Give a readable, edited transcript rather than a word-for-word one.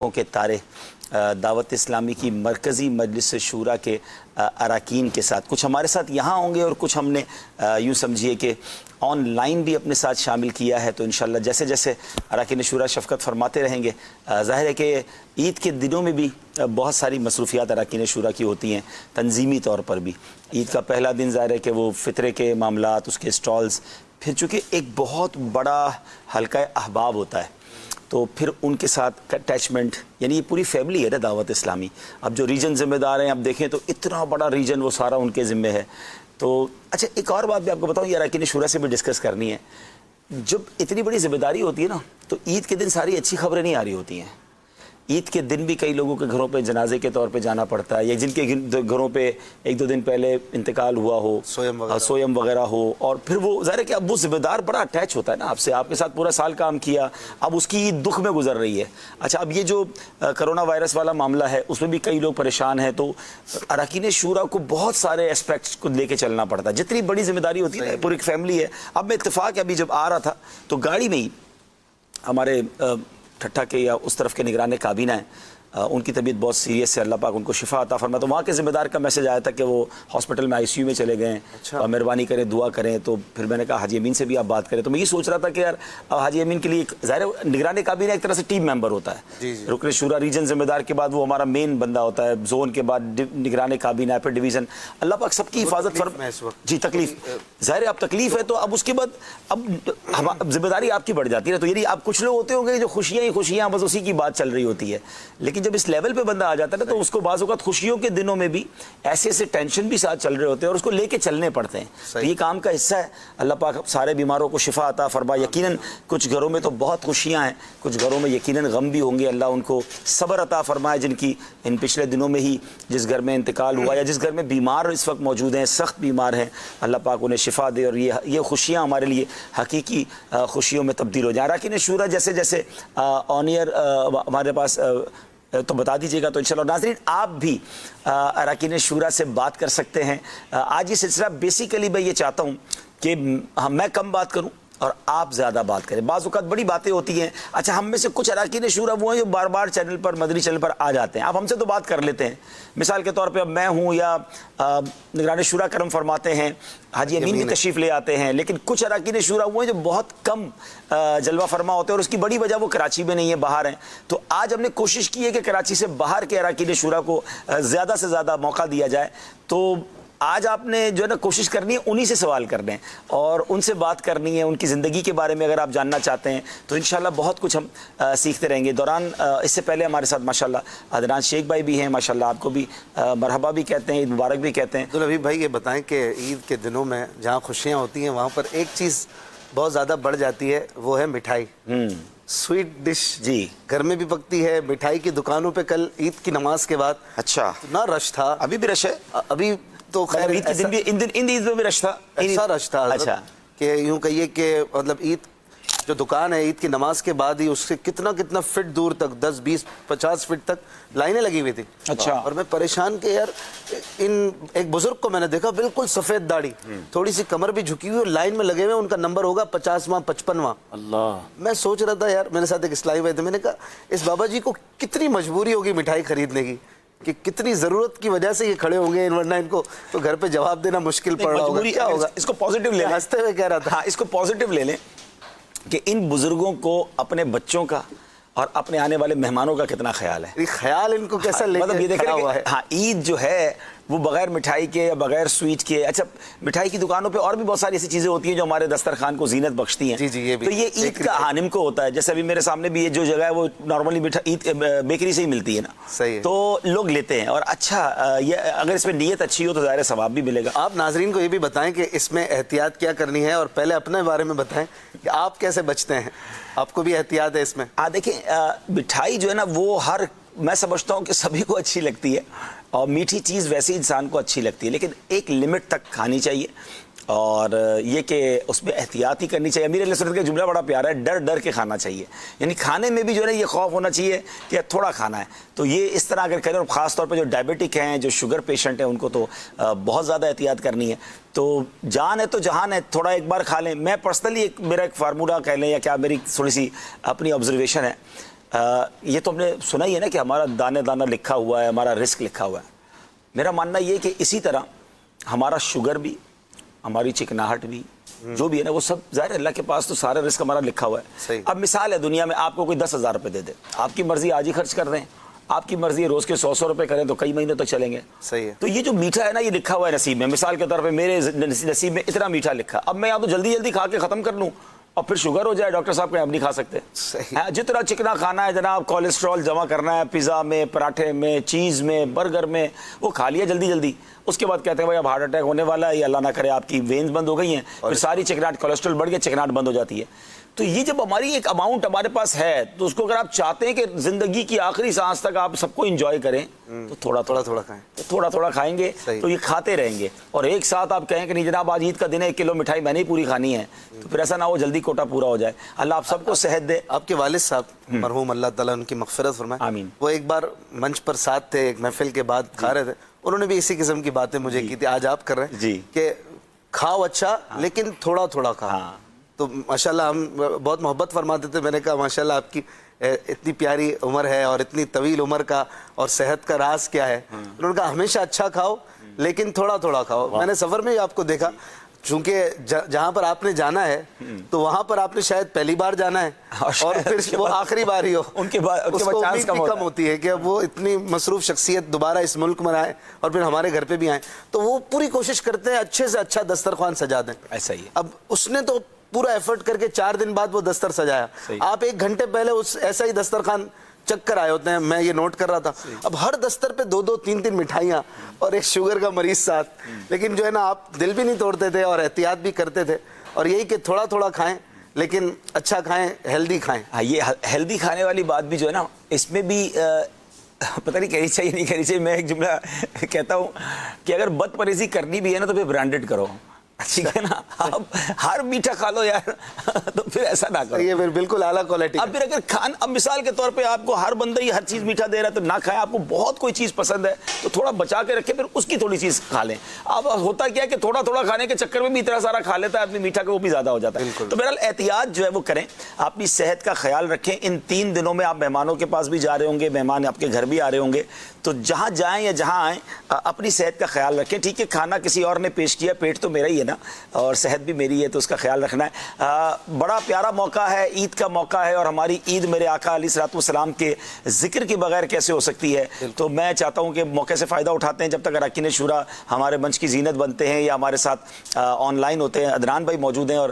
के तारे दावत इस्लामी की मरकज़ी मजलिस शूरा के अरकान के साथ कुछ हमारे साथ यहाँ होंगे और कुछ हमने यूँ समझिए कि ऑनलाइन भी अपने साथ शामिल किया है। तो इंशाअल्लाह जैसे जैसे अरकान शूरा शफ़क़त फरमाते रहेंगे। ज़ाहिर है कि ईद के दिनों में भी बहुत सारी मसरूफ़ियात अरकान शूरा की होती हैं, तंजीमी तौर पर भी। ईद का पहला दिन ज़ाहिर है कि वो फ़ितरे के मामलात, उसके स्टॉल्स, फिर चूँकि एक बहुत बड़ा हल्का अहबाब होता है तो फिर उनके साथ अटैचमेंट, यानी ये पूरी फैमिली है ना दावत इस्लामी। अब जो रीजन ज़िम्मेदार हैं, अब देखें तो इतना बड़ा रीजन वो सारा उनके ज़िम्मे है। तो अच्छा, एक और बात भी आपको बताऊँ, ये अरकान शूरा से भी डिस्कस करनी है। जब इतनी बड़ी ज़िम्मेदारी होती है ना, तो ईद के दिन सारी अच्छी खबरें नहीं आ रही होती हैं। ईद के दिन भी कई लोगों के घरों पे जनाजे के तौर पे जाना पड़ता है, या जिनके घरों पे एक दो दिन पहले इंतकाल हुआ हो, सोयम वगैरह हो, और फिर वो ज़ाहिर है कि अब वो ज़िम्मेदार बड़ा अटैच होता है ना आपसे, आपके साथ पूरा साल काम किया, अब उसकी ईद दुख में गुजर रही है। अच्छा, अब ये जो कोरोना वायरस वाला मामला है उसमें भी कई लोग परेशान हैं, तो अरकान शूरा को बहुत सारे एस्पेक्ट्स को लेके चलना पड़ता है। जितनी बड़ी जिम्मेदारी होती है, पूरी फैमिली है। अब मैं इत्तेफाक अभी जब आ रहा था तो गाड़ी में ही हमारे ठट्ठा के या उस तरफ के निगरान काबीना है, उनकी तबीयत बहुत सीरियस है, अल्लाह पाक उनको शिफा अता फरमाए। तो वहाँ के ज़िम्मेदार का मैसेज आया था कि वो हॉस्पिटल में आईसीयू में चले गए। अच्छा। मेहरबानी करें, दुआ करें। तो फिर मैंने कहा हाजी अमीन से भी आप बात करें। तो मैं ये सोच रहा था कि यार हाजी अमीन के लिए ज़ाहिर निगरान काबीना एक तरह से टीम मेंबर होता है। रुकन शूरा रीजन ज़िम्मेदार के बाद वो हमारा मेन बंदा होता है, जोन के बाद निगरान काबीना, फिर डिवीज़न। अल्लाह पाक सबकी हिफाजत फरमाए। जी, तकलीफ ज़ाहिर अब तकलीफ है, तो अब उसके बाद अब जिम्मेदारी आपकी बढ़ जाती है। तो यदि आप कुछ लोग होते होंगे जो खुशियाँ ही खुशियाँ, बस उसी की बात चल रही होती है। लेकिन जब इस लेवल पे बंदा आ जाता है ना, तो उसको बाज़ औक़ात खुशियों के दिनों में भी ऐसे ऐसे टेंशन भी साथ चल रहे होते हैं और उसको लेके चलने पड़ते हैं। तो ये काम का हिस्सा है। अल्लाह पाक सारे बीमारों को शिफा अता फरमाए। यकीनन कुछ घरों में तो बहुत खुशियां हैं, कुछ घरों में यकीनन गम भी होंगे। अल्लाह उनको सब्र अता फरमाए, जिनकी इन पिछले दिनों में ही जिस घर में इंतकाल हुआ या जिस घर में बीमार इस वक्त मौजूद हैं, सख्त बीमार हैं, अल्लाह पाक उन्हें शिफा दे और ये खुशियाँ हमारे लिए हकीकी खुशियों में तब्दील हो जाए। अरकान शूरा जैसे जैसे ऑन ईयर हमारे पास तो बता दीजिएगा। तो इंशाअल्लाह नाज़रीन, आप भी अरकान शूरा से बात कर सकते हैं। आज ये सिलसिला बेसिकली मैं ये चाहता हूँ कि मैं कम बात करूँ और आप ज़्यादा बात करें। बाज़ औक़ात बड़ी बातें होती हैं। अच्छा, हम में से कुछ अरकान शूरा वो हैं जो बार बार चैनल पर, मदनी चैनल पर आ जाते हैं। आप हमसे तो बात कर लेते हैं, मिसाल के तौर पे अब मैं हूँ या निगरान शूरा करम फरमाते हैं, हाजी अमीन भी तशरीफ़ ले आते हैं। लेकिन कुछ अरकान शूरा वो हैं जो बहुत कम जलवा फरमा होते हैं और उसकी बड़ी वजह वो कराची में नहीं है, बाहर हैं। तो आज हमने कोशिश की है कि कराची से बाहर के अरकान शूरा को ज़्यादा से ज़्यादा मौका दिया जाए। तो आज आपने जो है ना कोशिश करनी है उन्हीं से सवाल करने हैं और उनसे बात करनी है, उनकी ज़िंदगी के बारे में अगर आप जानना चाहते हैं तो इंशाल्लाह बहुत कुछ हम सीखते रहेंगे। दौरान इससे पहले हमारे साथ माशाल्लाह अदनान शेख भाई भी हैं, माशाल्लाह आपको भी मरहबा भी कहते हैं, ईद मुबारक भी कहते हैं। तो नबी भाई ये बताएं कि ईद के दिनों में जहाँ खुशियाँ होती हैं वहाँ पर एक चीज़ बहुत ज़्यादा बढ़ जाती है, वो है मिठाई। स्वीट डिश जी घर में भी पकती है, मिठाई की दुकानों पे कल ईद की नमाज के बाद अच्छा ना रश था, अभी भी रश है। अभी तो खैर ईद के दिन भी इन ईद में भी रश था, ऐसा रश था अच्छा कि यूँ कहिए कि मतलब ईद जो दुकान है ईद की नमाज के बाद ही उससे कितना कितना फिट दूर तक 10, 20, 50 फिट तक लाइनें लगी हुई थी। अच्छा। और मैं परेशान कि यार एक बुजुर्ग को मैंने देखा, बिल्कुल सफ़ेद दाढ़ी, थोड़ी सी कमर भी झुकी हुई और लाइन में लगे हुए, उनका नंबर होगा 50वां 55वां। अल्लाह। मैं सोच रहा था यार, मेरे साथ एक इस्लामी भाई थे, मैंने कहा इस बाबा जी को कितनी मजबूरी होगी मिठाई खरीदने की, कि कितनी ज़रूरत की वजह से ये खड़े होंगे, वरना इनको तो घर पे जवाब देना मुश्किल पड़ रहा होगा। क्या होगा? इसको पॉजिटिव ले लें, हंसते हुए कह रहा था। हाँ, इसको पॉजिटिव ले लें कि इन बुजुर्गों को अपने बच्चों का और अपने आने वाले मेहमानों का कितना ख्याल है। ख्याल इनको कैसा मतलब ये देख रहे हुआ है। हाँ, ईद जो है वो बगैर मिठाई के या बगैर स्वीट के, अच्छा मिठाई की दुकानों पे और भी बहुत सारी ऐसी चीज़ें होती हैं जो हमारे दस्तरखान को जीनत बख्शती हैं। जी जी, ये भी तो ये ईद का हानिम को होता है। जैसे अभी मेरे सामने भी ये जो जगह है वो नॉर्मली मिठाई ईद बेकरी से ही मिलती है ना, सही है। तो लोग लेते हैं और अच्छा ये अगर इसमें नीयत अच्छी हो तो ज़ाहिर सवाब भी मिलेगा। आप नाजरीन को ये भी बताएं कि इसमें एहतियात क्या करनी है, और पहले अपने बारे में बताएं कि आप कैसे बचते हैं, आपको भी एहतियात है इसमें। देखिए मिठाई जो है ना वो मैं समझता हूँ कि सभी को अच्छी लगती है और मीठी चीज़ वैसे इंसान को अच्छी लगती है, लेकिन एक लिमिट तक खानी चाहिए और ये कि उसमें एहतियात ही करनी चाहिए। अमीर अलैहिस्सलाम का जुमला बड़ा प्यारा है, डर डर के खाना चाहिए। यानी खाने में भी जो है ना ये खौफ होना चाहिए कि थोड़ा खाना है, तो ये इस तरह अगर करें। और ख़ास तौर पर जो डायबिटिक हैं, जो शुगर पेशेंट हैं, उनको तो बहुत ज़्यादा एहतियात करनी है। तो जान है तो जहान है, थोड़ा एक बार खा लें। मैं पर्सनली मेरा एक फार्मूला कह लें या क्या, मेरी थोड़ी सी अपनी ऑब्जर्वेशन है یہ تو ہم نے سنا ہی ہے نا کہ ہمارا دانے دانہ لکھا ہوا ہے, ہمارا رزق لکھا ہوا ہے. میرا ماننا یہ کہ اسی طرح ہمارا شوگر بھی, ہماری چکناہٹ بھی, جو بھی ہے نا, وہ سب ظاہر اللہ کے پاس تو سارا رزق ہمارا لکھا ہوا ہے. اب مثال ہے, دنیا میں آپ کو کوئی 10,000 روپے دے دے, آپ کی مرضی آج ہی خرچ کر دیں, آپ کی مرضی ہے روز کے 100 روپے کریں تو کئی مہینوں تک چلیں گے. صحیح ہے. تو یہ جو میٹھا ہے نا, یہ لکھا ہوا ہے نصیب میں. مثال کے طور پہ میرے نصیب میں اتنا میٹھا لکھا, اب میں یا تو جلدی جلدی کھا کے ختم کر لوں اور پھر شوگر ہو جائے, ڈاکٹر صاحب کہیں اب نہیں کھا سکتے. جتنا چکنا کھانا ہے جناب, کولیسٹرول جمع کرنا ہے پیزا میں, پراٹھے میں, چیز میں, برگر میں, وہ کھا لیا جلدی جلدی. اس کے بعد کہتے ہیں بھائی اب ہارٹ اٹیک ہونے والا ہے, یا اللہ نہ کرے آپ کی وینز بند ہو گئی ہیں, پھر ساری چکناہٹ, کولیسٹرول بڑھ گیا, چکناہٹ بند ہو جاتی ہے. تو یہ جب ہماری ایک اماؤنٹ ہمارے پاس ہے, تو اس کو اگر آپ چاہتے ہیں کہ زندگی کی آخری سانس تک آپ سب کو انجوائے کریں, تو تھوڑا تھوڑا کھائیں, تھوڑا تھوڑا کھائیں گے تو یہ کھاتے رہیں گے. اور ایک ساتھ آپ کہیں کہ نہیں جناب آج عید کا دن ہے, 1 کلو مٹھائی میں نہیں پوری کھانی ہے, تو پھر ایسا نہ ہو جلدی کوٹا پورا ہو جائے. اللہ آپ سب کو صحت دے. آپ کے والد صاحب مرحوم اللہ تعالیٰ ان کی مغفرت فرمائے, آمین, وہ ایک بار منچ پر ساتھ تھے, ایک محفل کے بعد کھا رہے تھے, انہوں نے بھی اسی قسم کی باتیں مجھے کی تھی, آج آپ کر رہے ہیں کہ کھاؤ اچھا لیکن تھوڑا تھوڑا کھاؤ. تو ماشاءاللہ ہم بہت محبت فرماتے تھے. میں نے کہا ماشاءاللہ آپ کی اتنی پیاری عمر ہے اور اتنی طویل عمر کا اور صحت کا راز کیا ہے. انہوں نے کہا ہمیشہ اچھا کھاؤ لیکن تھوڑا تھوڑا کھاؤ. میں نے سفر میں ہی آپ کو دیکھا, چونکہ جہاں پر آپ نے جانا ہے تو وہاں پر آپ نے شاید پہلی بار جانا ہے اور پھر وہ آخری بار ہی ہو, ان کے بعد اس کو امید بھی کم ہوتی ہے کہ اب وہ اتنی مصروف شخصیت دوبارہ اس ملک میں آئے اور پھر ہمارے گھر پہ بھی آئیں, تو وہ پوری کوشش کرتے ہیں اچھے سے اچھا دسترخوان سجا دیں. ایسا ہی. اب اس نے تو پورا ایفرٹ کر کے 4 دن بعد وہ دستر سجایا, آپ 1 گھنٹے پہلے اس ایسا ہی دسترخوان چک کر آئے ہوتے ہیں, میں یہ نوٹ کر رہا تھا. اب ہر دستر پہ 2-2 3-3 مٹھائیاں اور ایک شوگر کا مریض ساتھ, لیکن جو ہے نا آپ دل بھی نہیں توڑتے تھے اور احتیاط بھی کرتے تھے, اور یہی کہ تھوڑا تھوڑا کھائیں لیکن اچھا کھائیں, ہیلدی کھائیں. ہاں, یہ ہیلدی کھانے والی بات بھی جو ہے نا, اس میں بھی پتہ نہیں کہنی چاہیے نہیں کہنی چاہیے. میں ایک جملہ کہتا ہوں کہ اگر بد پرہیزی کرنی بھی ہے نا تو پھر برانڈڈ کرو, ٹھیک ہے نا. اب ہر میٹھا کھا لو یار, تو پھر ایسا نہ کرو. یہ بالکل اعلیٰ کوالٹی. اب پھر اگر اب مثال کے طور پہ آپ کو ہر بندہ ہی ہر چیز میٹھا دے رہا ہے تو نہ کھائیں. آپ کو بہت کوئی چیز پسند ہے تو تھوڑا بچا کے رکھیں, پھر اس کی تھوڑی چیز کھا لیں. اب ہوتا کیا ہے کہ تھوڑا تھوڑا کھانے کے چکر میں بھی اتنا سارا کھا لیتا ہے آدمی میٹھا کہ وہ بھی زیادہ ہو جاتا ہے. تو بہرحال احتیاط جو ہے وہ کریں, اپنی صحت کا خیال رکھیں. ان 3 دنوں میں آپ مہمانوں کے پاس بھی جا رہے ہوں گے, مہمان آپ کے گھر بھی آ رہے ہوں گے, تو جہاں جائیں یا جہاں آئیں اپنی صحت کا خیال رکھیں. ٹھیک ہے, کھانا کسی اور نے پیش کیا, پیٹ تو میرا ہی ہے نا, اور صحت بھی میری ہے, تو اس کا خیال رکھنا ہے. بڑا پیارا موقع ہے, عید کا موقع ہے, اور ہماری عید میرے آقا علیہ الصلوۃ والسلام کے ذکر کے بغیر کیسے ہو سکتی ہے. تو میں چاہتا ہوں کہ موقع سے فائدہ اٹھاتے ہیں. جب تک اراکین شورا ہمارے منچ کی زینت بنتے ہیں یا ہمارے ساتھ آن لائن ہوتے ہیں, عدنان بھائی موجود ہیں اور